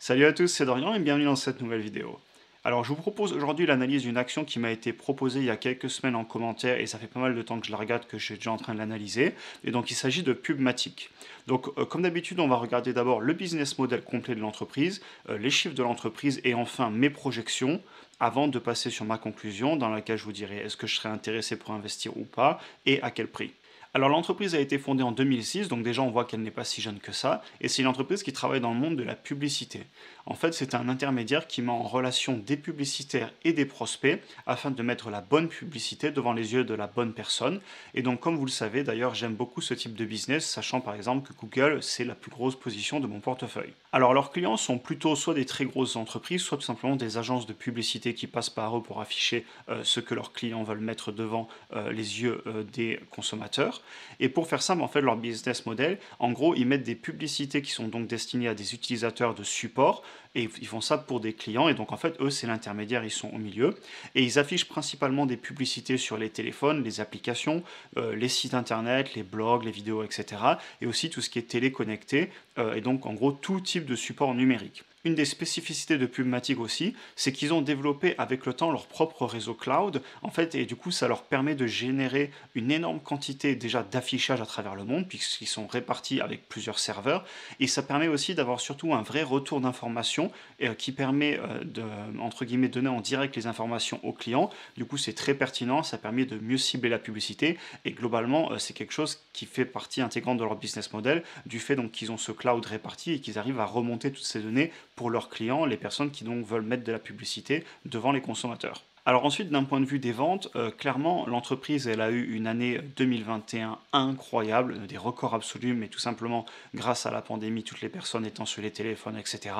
Salut à tous, c'est Dorian et bienvenue dans cette nouvelle vidéo. Alors je vous propose aujourd'hui l'analyse d'une action qui m'a été proposée il y a quelques semaines en commentaire et ça fait pas mal de temps que je la regarde que je suis déjà en train de l'analyser. Et donc il s'agit de Pubmatic. Donc comme d'habitude on va regarder d'abord le business model complet de l'entreprise, les chiffres de l'entreprise et enfin mes projections avant de passer sur ma conclusion dans laquelle je vous dirai est-ce que je serais intéressé pour investir ou pas et à quel prix. Alors l'entreprise a été fondée en 2006, donc déjà on voit qu'elle n'est pas si jeune que ça, et c'est une entreprise qui travaille dans le monde de la publicité. En fait, c'est un intermédiaire qui met en relation des publicitaires et des prospects afin de mettre la bonne publicité devant les yeux de la bonne personne. Et donc, comme vous le savez, d'ailleurs, j'aime beaucoup ce type de business, sachant par exemple que Google, c'est la plus grosse position de mon portefeuille. Alors, leurs clients sont plutôt soit des très grosses entreprises, soit tout simplement des agences de publicité qui passent par eux pour afficher ce que leurs clients veulent mettre devant les yeux des consommateurs. Et pour faire simple, en fait, leur business model, en gros, ils mettent des publicités qui sont donc destinées à des utilisateurs de support et ils font ça pour des clients et donc en fait eux c'est l'intermédiaire, ils sont au milieu et ils affichent principalement des publicités sur les téléphones, les applications, les sites internet, les blogs, les vidéos, etc. Et aussi tout ce qui est téléconnecté et donc en gros tout type de support numérique. Une des spécificités de Pubmatic aussi, c'est qu'ils ont développé avec le temps leur propre réseau cloud, en fait, et du coup, ça leur permet de générer une énorme quantité déjà d'affichage à travers le monde, puisqu'ils sont répartis avec plusieurs serveurs, et ça permet aussi d'avoir surtout un vrai retour d'information qui permet de, entre guillemets, donner en direct les informations aux clients. Du coup, c'est très pertinent, ça permet de mieux cibler la publicité, et globalement, c'est quelque chose qui fait partie intégrante de leur business model, du fait donc qu'ils ont ce cloud réparti et qu'ils arrivent à remonter toutes ces données pour leurs clients, les personnes qui donc veulent mettre de la publicité devant les consommateurs. Alors ensuite, d'un point de vue des ventes, clairement, l'entreprise, elle a eu une année 2021 incroyable, des records absolus, mais tout simplement grâce à la pandémie, toutes les personnes étant sur les téléphones, etc.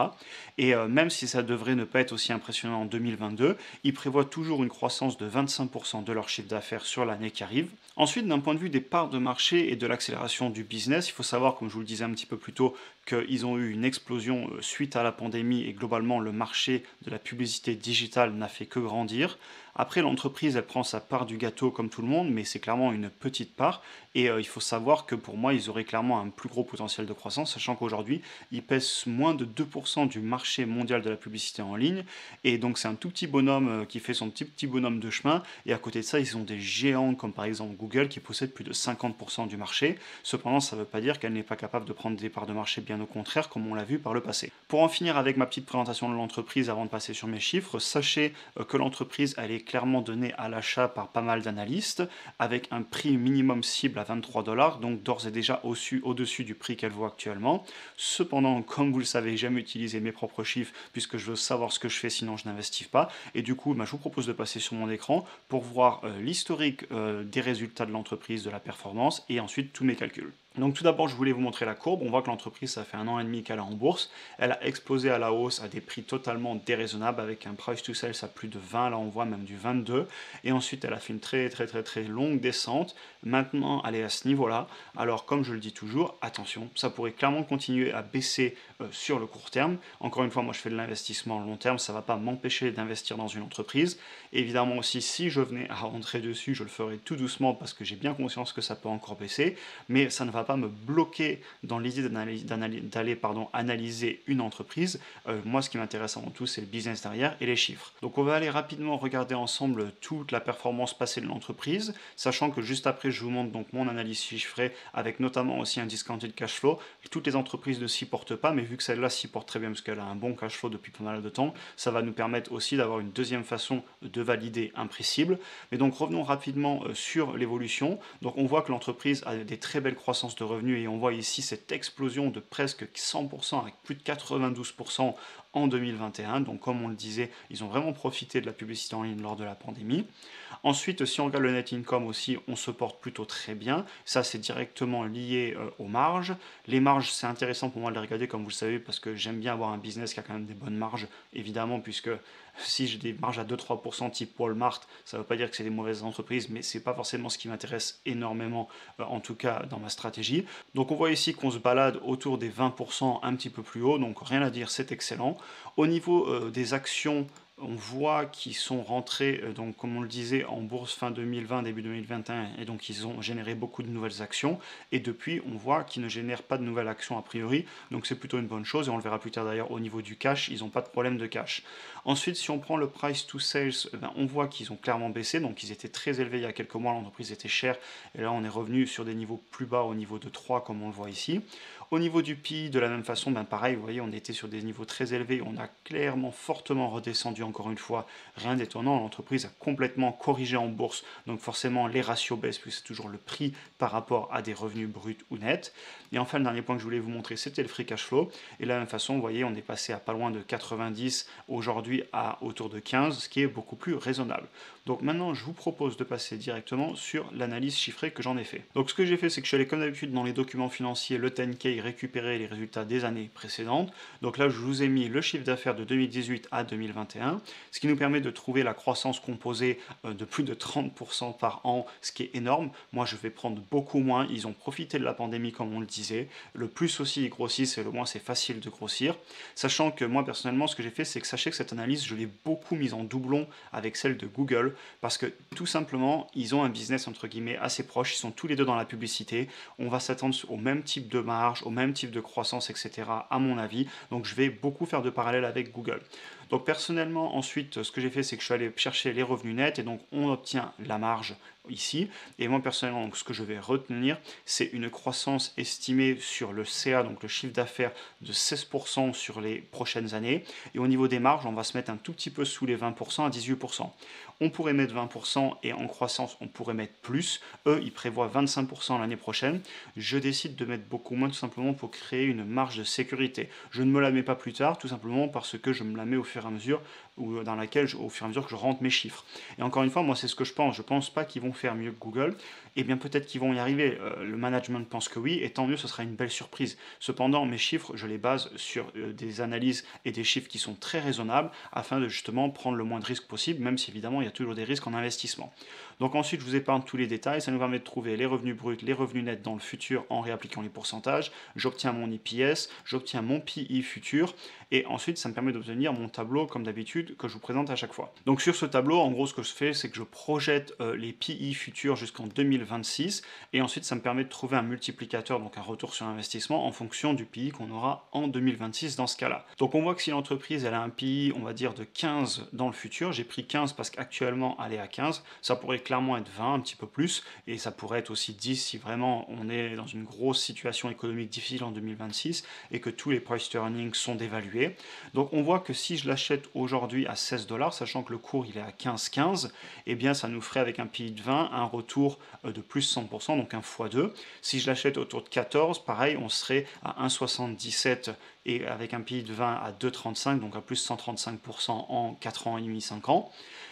Et même si ça devrait ne pas être aussi impressionnant en 2022, ils prévoient toujours une croissance de 25% de leur chiffre d'affaires sur l'année qui arrive. Ensuite, d'un point de vue des parts de marché et de l'accélération du business, il faut savoir, comme je vous le disais un petit peu plus tôt, qu'ils ont eu une explosion suite à la pandémie et globalement le marché de la publicité digitale n'a fait que grandir. Après, l'entreprise, elle prend sa part du gâteau comme tout le monde, mais c'est clairement une petite part. Et il faut savoir que pour moi, ils auraient clairement un plus gros potentiel de croissance, sachant qu'aujourd'hui, ils pèsent moins de 2% du marché mondial de la publicité en ligne. Et donc, c'est un tout petit bonhomme qui fait son petit bonhomme de chemin. Et à côté de ça, ils ont des géants comme par exemple Google qui possèdent plus de 50% du marché. Cependant, ça ne veut pas dire qu'elle n'est pas capable de prendre des parts de marché, bien au contraire, comme on l'a vu par le passé. Pour en finir avec ma petite présentation de l'entreprise avant de passer sur mes chiffres, sachez que l'entreprise, elle est clairement donnée à l'achat par pas mal d'analystes, avec un prix minimum cible à 23 dollars, donc d'ores et déjà au-dessus du prix qu'elle vaut actuellement. Cependant, comme vous le savez, j'aime utiliser mes propres chiffres puisque je veux savoir ce que je fais, sinon je n'investis pas. Et du coup, je vous propose de passer sur mon écran pour voir l'historique des résultats de l'entreprise, de la performance et ensuite tous mes calculs. Donc tout d'abord, je voulais vous montrer la courbe. On voit que l'entreprise, ça fait 1 an et demi qu'elle est en bourse. Elle a explosé à la hausse à des prix totalement déraisonnables avec un price to sales à plus de 20, là on voit même du 22. Et ensuite, elle a fait une très longue descente. Maintenant, elle est à ce niveau-là. Alors comme je le dis toujours, attention, ça pourrait clairement continuer à baisser sur le court terme. Encore une fois, moi je fais de l'investissement long terme, ça ne va pas m'empêcher d'investir dans une entreprise. Évidemment aussi, si je venais à rentrer dessus, je le ferais tout doucement parce que j'ai bien conscience que ça peut encore baisser. Mais ça ne va pas me bloquer dans l'idée d'aller analyser une entreprise. Moi, ce qui m'intéresse avant tout, c'est le business derrière et les chiffres. Donc, on va aller rapidement regarder ensemble toute la performance passée de l'entreprise, sachant que juste après, je vous montre donc mon analyse chiffrée avec notamment aussi un discounted cash flow. Toutes les entreprises ne s'y portent pas, mais vu que celle-là s'y porte très bien parce qu'elle a un bon cash flow depuis pas mal de temps, ça va nous permettre aussi d'avoir une deuxième façon de valider un prix cible. Mais donc, revenons rapidement sur l'évolution. Donc, on voit que l'entreprise a des très belles croissances de revenus et on voit ici cette explosion de presque 100% avec plus de 92% en 2021. Donc comme on le disait, ils ont vraiment profité de la publicité en ligne lors de la pandémie. Ensuite, si on regarde le net income aussi, on se porte plutôt très bien. Ça, c'est directement lié aux marges. Les marges, c'est intéressant pour moi de les regarder, comme vous le savez, parce que j'aime bien avoir un business qui a quand même des bonnes marges, évidemment, puisque si j'ai des marges à 2-3% type Walmart, ça ne veut pas dire que c'est des mauvaises entreprises, mais ce n'est pas forcément ce qui m'intéresse énormément, en tout cas dans ma stratégie. Donc on voit ici qu'on se balade autour des 20%, un petit peu plus haut, donc rien à dire, c'est excellent. Au niveau des actions, on voit qu'ils sont rentrés, donc comme on le disait, en bourse fin 2020, début 2021, et donc ils ont généré beaucoup de nouvelles actions. Et depuis, on voit qu'ils ne génèrent pas de nouvelles actions a priori, donc c'est plutôt une bonne chose. Et on le verra plus tard d'ailleurs au niveau du cash, ils n'ont pas de problème de cash. Ensuite, si on prend le price to sales, on voit qu'ils ont clairement baissé, donc ils étaient très élevés il y a quelques mois, l'entreprise était chère, et là on est revenu sur des niveaux plus bas au niveau de 3 comme on le voit ici. Au niveau du PI, de la même façon, pareil, vous voyez, on était sur des niveaux très élevés, on a clairement fortement redescendu encore une fois, rien d'étonnant, l'entreprise a complètement corrigé en bourse, donc forcément les ratios baissent, puisque c'est toujours le prix par rapport à des revenus bruts ou nets. Et enfin, le dernier point que je voulais vous montrer, c'était le free cash flow, et de la même façon, vous voyez, on est passé à pas loin de 90, aujourd'hui à autour de 15, ce qui est beaucoup plus raisonnable. Donc maintenant, je vous propose de passer directement sur l'analyse chiffrée que j'en ai fait. Donc ce que j'ai fait, c'est que je suis allé comme d'habitude dans les documents financiers, le 10K, récupérer les résultats des années précédentes. Donc là, je vous ai mis le chiffre d'affaires de 2018 à 2021, ce qui nous permet de trouver la croissance composée de plus de 30% par an, ce qui est énorme. Moi, je vais prendre beaucoup moins. Ils ont profité de la pandémie, comme on le disait. Le plus aussi ils grossissent, et le moins c'est facile de grossir. Sachant que moi, personnellement, ce que j'ai fait, c'est que sachez que cette analyse, je l'ai beaucoup mise en doublon avec celle de Google, parce que tout simplement, ils ont un business entre guillemets assez proche, ils sont tous les deux dans la publicité, on va s'attendre au même type de marge, au même type de croissance, etc. à mon avis, donc je vais beaucoup faire de parallèles avec Google. Donc personnellement, ensuite, ce que j'ai fait, c'est que je suis allé chercher les revenus nets, et donc on obtient la marge ici. Et moi personnellement, donc, ce que je vais retenir, c'est une croissance estimée sur le CA, donc le chiffre d'affaires, de 16% sur les prochaines années. Et au niveau des marges, on va se mettre un tout petit peu sous les 20% à 18%. On pourrait mettre 20% et en croissance, on pourrait mettre plus. Eux, ils prévoient 25% l'année prochaine. Je décide de mettre beaucoup moins tout simplement pour créer une marge de sécurité. Je ne me la mets pas plus tard, tout simplement parce que je me la mets au fur et à mesure, ou dans laquelle, au fur et à mesure que je rentre mes chiffres. Et encore une fois, moi, c'est ce que je pense. Je pense pas qu'ils vont faire mieux que Google. Eh bien, peut-être qu'ils vont y arriver. Le management pense que oui, et tant mieux, ce sera une belle surprise. Cependant, mes chiffres, je les base sur des analyses et des chiffres qui sont très raisonnables, afin de justement prendre le moins de risques possible, même si évidemment, il y a toujours des risques en investissement. Donc ensuite, je vous épargne tous les détails. Ça nous permet de trouver les revenus bruts, les revenus nets dans le futur en réappliquant les pourcentages. J'obtiens mon EPS, j'obtiens mon PI futur, et ensuite, ça me permet d'obtenir mon tableau, comme d'habitude, que je vous présente à chaque fois. Donc sur ce tableau, en gros, ce que je fais, c'est que je projette les PI futurs jusqu'en 2026, et ensuite, ça me permet de trouver un multiplicateur, donc un retour sur investissement, en fonction du PI qu'on aura en 2026 dans ce cas-là. Donc on voit que si l'entreprise elle a un PI, on va dire de 15 dans le futur, j'ai pris 15 parce qu'actuellement elle est à 15, ça pourrait clairement être 20, un petit peu plus, et ça pourrait être aussi 10 si vraiment on est dans une grosse situation économique difficile en 2026 et que tous les price to earnings sont dévalués. Donc on voit que si je l'achète aujourd'hui à 16 dollars, sachant que le cours il est à 15,15, eh bien ça nous ferait avec un PI de 20 un retour de plus 100%, donc un x2. Si je l'achète autour de 14, pareil, on serait à 1,77 et avec un PI de 20 à 2,35, donc à plus 135% en 4 ans et demi, 5 ans.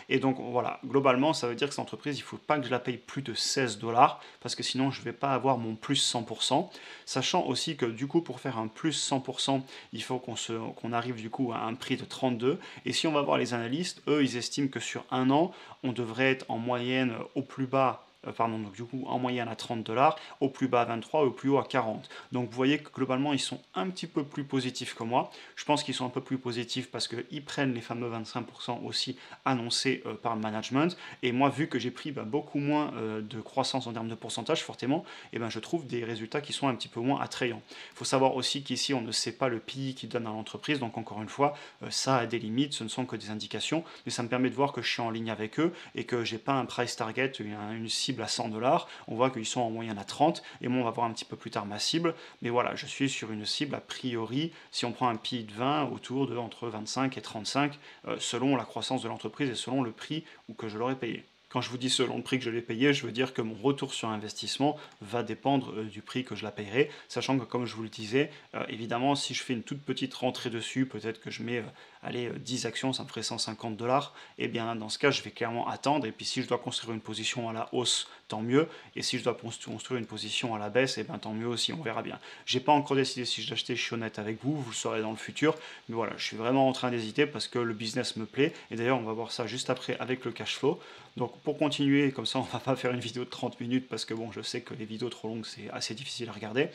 Et donc voilà, globalement, ça veut dire que cette entreprise, il ne faut pas que je la paye plus de 16 dollars, parce que sinon je ne vais pas avoir mon plus 100%. Sachant aussi que du coup, pour faire un plus 100%, il faut qu'on arrive du coup à un prix de 32. Et si on va voir les analystes, eux, ils estiment que sur un an, on devrait être en moyenne au plus bas donc du coup en moyenne à 30 dollars, au plus bas à 23 et au plus haut à 40. Donc vous voyez que globalement ils sont un petit peu plus positifs que moi. Je pense qu'ils sont un peu plus positifs parce qu'ils prennent les fameux 25% aussi annoncés par le management. Et moi, vu que j'ai pris beaucoup moins de croissance en termes de pourcentage, fortement, je trouve des résultats qui sont un petit peu moins attrayants. Il faut savoir aussi qu'ici on ne sait pas le PI qu'ils donnent à l'entreprise, donc encore une fois, ça a des limites, ce ne sont que des indications, mais ça me permet de voir que je suis en ligne avec eux et que j'ai pas un price target, une cible à 100 dollars, on voit qu'ils sont en moyenne à 30, et moi on va voir un petit peu plus tard ma cible, mais voilà, je suis sur une cible a priori, si on prend un PI de 20, autour de entre 25 et 35, selon la croissance de l'entreprise et selon le prix que je l'aurais payé. Quand je vous dis selon le prix que je l'ai payé, je veux dire que mon retour sur investissement va dépendre du prix que je la payerai, sachant que comme je vous le disais, évidemment si je fais une toute petite rentrée dessus, peut-être que je mets 10 actions, ça me ferait 150 dollars, et bien dans ce cas je vais clairement attendre, et puis si je dois construire une position à la hausse, tant mieux, et si je dois construire une position à la baisse, et bien tant mieux aussi, on verra bien. J'ai pas encore décidé si je l'achetais, je suis honnête avec vous, vous le saurez dans le futur, mais voilà, je suis vraiment en train d'hésiter parce que le business me plaît, et d'ailleurs on va voir ça juste après avec le cash flow. Donc pour continuer, comme ça on va pas faire une vidéo de 30 minutes parce que bon, je sais que les vidéos trop longues c'est assez difficile à regarder.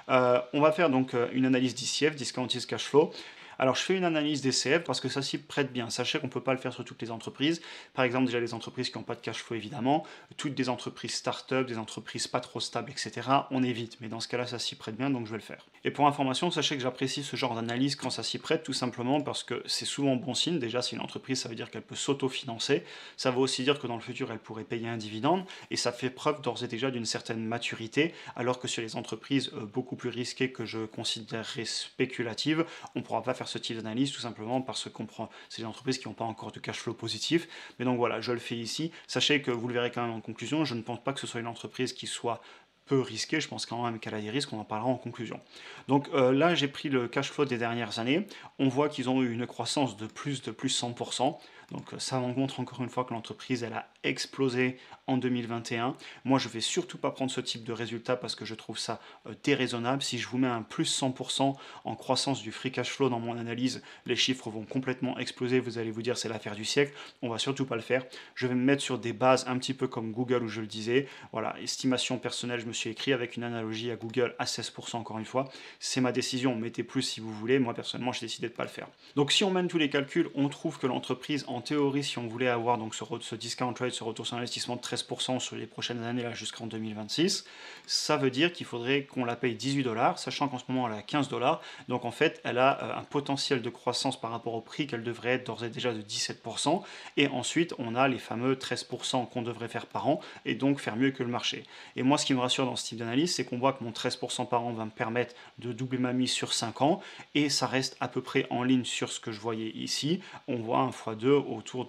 On va faire donc une analyse DCF, Discounted Cash Flow. Alors, je fais une analyse des CF parce que ça s'y prête bien. Sachez qu'on ne peut pas le faire sur toutes les entreprises. Par exemple, déjà les entreprises qui n'ont pas de cash flow, évidemment. Toutes des entreprises start-up, des entreprises pas trop stables, etc. On évite. Mais dans ce cas-là, ça s'y prête bien, donc je vais le faire. Et pour information, sachez que j'apprécie ce genre d'analyse quand ça s'y prête, tout simplement parce que c'est souvent bon signe. Déjà, c'est une entreprise, ça veut dire qu'elle peut s'autofinancer. Ça veut aussi dire que dans le futur, elle pourrait payer un dividende. Et ça fait preuve d'ores et déjà d'une certaine maturité. Alors que sur les entreprises beaucoup plus risquées que je considérerais spéculatives, on ne pourra pas faire ce type d'analyse tout simplement parce qu'on prend, c'est des entreprises qui n'ont pas encore de cash flow positif. Mais donc voilà, je le fais ici. Sachez que vous le verrez quand même en conclusion, je ne pense pas que ce soit une entreprise qui soit peu risquée, je pense quand même qu'elle a des risques, on en parlera en conclusion. Donc là, j'ai pris le cash flow des dernières années, on voit qu'ils ont eu une croissance de plus 100%, donc ça montre encore une fois que l'entreprise, elle a explosé en 2021. Moi, je ne vais surtout pas prendre ce type de résultat parce que je trouve ça déraisonnable. Si je vous mets un plus 100% en croissance du free cash flow dans mon analyse, les chiffres vont complètement exploser, vous allez vous dire c'est l'affaire du siècle, on va surtout pas le faire. Je vais me mettre sur des bases un petit peu comme Google où je le disais, voilà, estimation personnelle, je me suis écrit avec une analogie à Google à 16% encore une fois, c'est ma décision, mettez plus si vous voulez, moi personnellement j'ai décidé de pas le faire. Donc si on mène tous les calculs, on trouve que l'entreprise, en théorie, si on voulait avoir donc ce discount rate, ce retour sur investissement de 13% sur les prochaines années là jusqu'en 2026, ça veut dire qu'il faudrait qu'on la paye 18 $, sachant qu'en ce moment elle a 15 $, donc en fait elle a un potentiel de croissance par rapport au prix qu'elle devrait être d'ores et déjà de 17%, et ensuite on a les fameux 13% qu'on devrait faire par an, et donc faire mieux que le marché. Et moi ce qui me rassure dans ce type d'analyse, c'est qu'on voit que mon 13% par an va me permettre de doubler ma mise sur 5 ans, et ça reste à peu près en ligne sur ce que je voyais ici, on voit un x2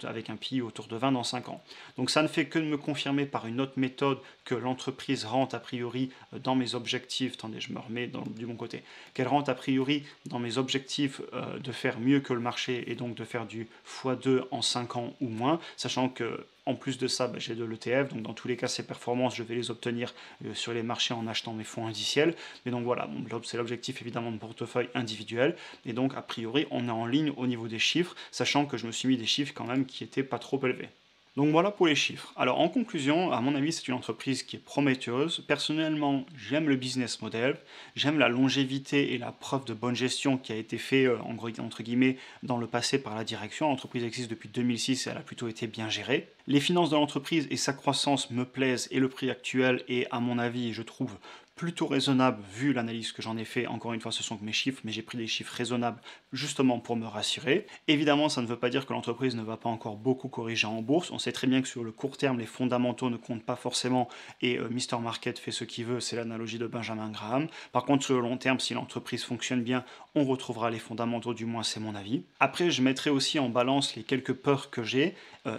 avec un PI autour de 20 dans 5 ans. Donc ça ne fait que de me confirmer par une autre méthode que l'entreprise rentre a priori dans mes objectifs, attendez je me remets du bon côté, qu'elle rentre a priori dans mes objectifs de faire mieux que le marché et donc de faire du x2 en 5 ans ou moins, sachant que en plus de ça, j'ai de l'ETF, donc dans tous les cas, ces performances, je vais les obtenir sur les marchés en achetant mes fonds indiciels. Mais donc voilà, c'est l'objectif évidemment de portefeuille individuel. Et donc, a priori, on est en ligne au niveau des chiffres, sachant que je me suis mis des chiffres quand même qui étaient pas trop élevés. Donc voilà pour les chiffres. Alors en conclusion, à mon avis, c'est une entreprise qui est prometteuse. Personnellement, j'aime le business model, j'aime la longévité et la preuve de bonne gestion qui a été fait entre guillemets dans le passé par la direction. L'entreprise existe depuis 2006 et elle a plutôt été bien gérée. Les finances de l'entreprise et sa croissance me plaisent et le prix actuel est à mon avis, je trouve, plutôt raisonnable vu l'analyse que j'en ai fait. Encore une fois, ce sont que mes chiffres, mais j'ai pris des chiffres raisonnables justement pour me rassurer. Évidemment, ça ne veut pas dire que l'entreprise ne va pas encore beaucoup corriger en bourse. On sait très bien que sur le court terme, les fondamentaux ne comptent pas forcément et Mr. Market fait ce qu'il veut, c'est l'analogie de Benjamin Graham. Par contre, sur le long terme, si l'entreprise fonctionne bien, on retrouvera les fondamentaux, du moins c'est mon avis. Après, je mettrai aussi en balance les quelques peurs que j'ai.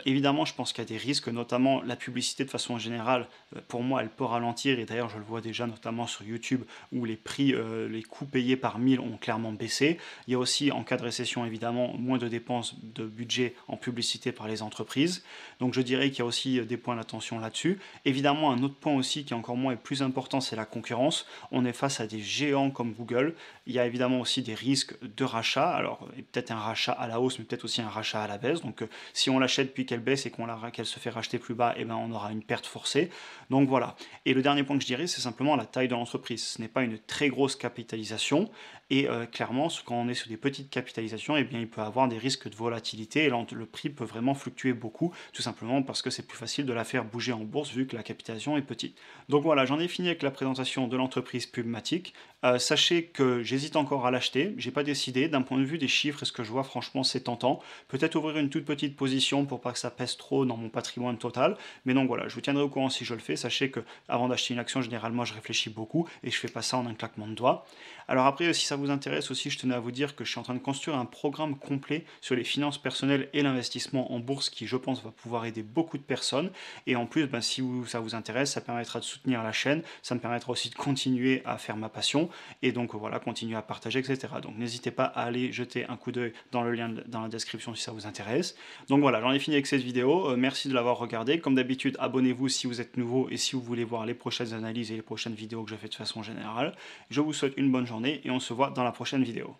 Évidemment, je pense qu'il y a des risques, notamment la publicité de façon générale. Pour moi, elle peut ralentir et d'ailleurs, je le vois déjà notamment sur YouTube où les prix, les coûts payés par 1000 ont clairement baissé. Il y a aussi, en cas de récession, évidemment, moins de dépenses de budget en publicité par les entreprises. Donc je dirais qu'il y a aussi des points d'attention là-dessus. Évidemment, un autre point aussi qui est encore moins et plus important, c'est la concurrence. On est face à des géants comme Google. Il y a évidemment aussi des risques de rachat. Alors, peut-être un rachat à la hausse, mais peut-être aussi un rachat à la baisse. Donc, si on l'achète puis qu'elle baisse et qu'elle se fait racheter plus bas, eh ben, on aura une perte forcée. Donc voilà. Et le dernier point que je dirais, c'est simplement la taille de l'entreprise. Ce n'est pas une très grosse capitalisation. Et clairement, quand on est sur des petites capitalisations, eh bien, il peut avoir des risques de volatilité. Et le prix peut vraiment fluctuer beaucoup, tout simplement parce que c'est plus facile de la faire bouger en bourse vu que la capitalisation est petite. Donc voilà, j'en ai fini avec la présentation de l'entreprise Pubmatic. Sachez que j'hésite encore à l'acheter, j'ai pas décidé. D'un point de vue des chiffres et ce que je vois, franchement, c'est tentant. Peut-être ouvrir une toute petite position pour pas que ça pèse trop dans mon patrimoine total. Mais donc voilà, je vous tiendrai au courant si je le fais. Sachez que avant d'acheter une action, généralement, je réfléchis beaucoup et je fais pas ça en un claquement de doigts. Alors après, si ça vous intéresse aussi, je tenais à vous dire que je suis en train de construire un programme complet sur les finances personnelles et l'investissement en bourse qui, je pense, va pouvoir aider beaucoup de personnes. Et en plus, si ça vous intéresse, ça permettra de soutenir la chaîne, ça me permettra aussi de continuer à faire ma passion et donc voilà, continuer à partager, etc. Donc n'hésitez pas à aller jeter un coup d'œil dans le lien dans la description si ça vous intéresse. Donc voilà, j'en ai fini avec cette vidéo. Merci de l'avoir regardé. Comme d'habitude, abonnez-vous si vous êtes nouveau et si vous voulez voir les prochaines analyses et les prochaines vidéos que je fais de façon générale. Je vous souhaite une bonne journée et on se voit dans la prochaine vidéo.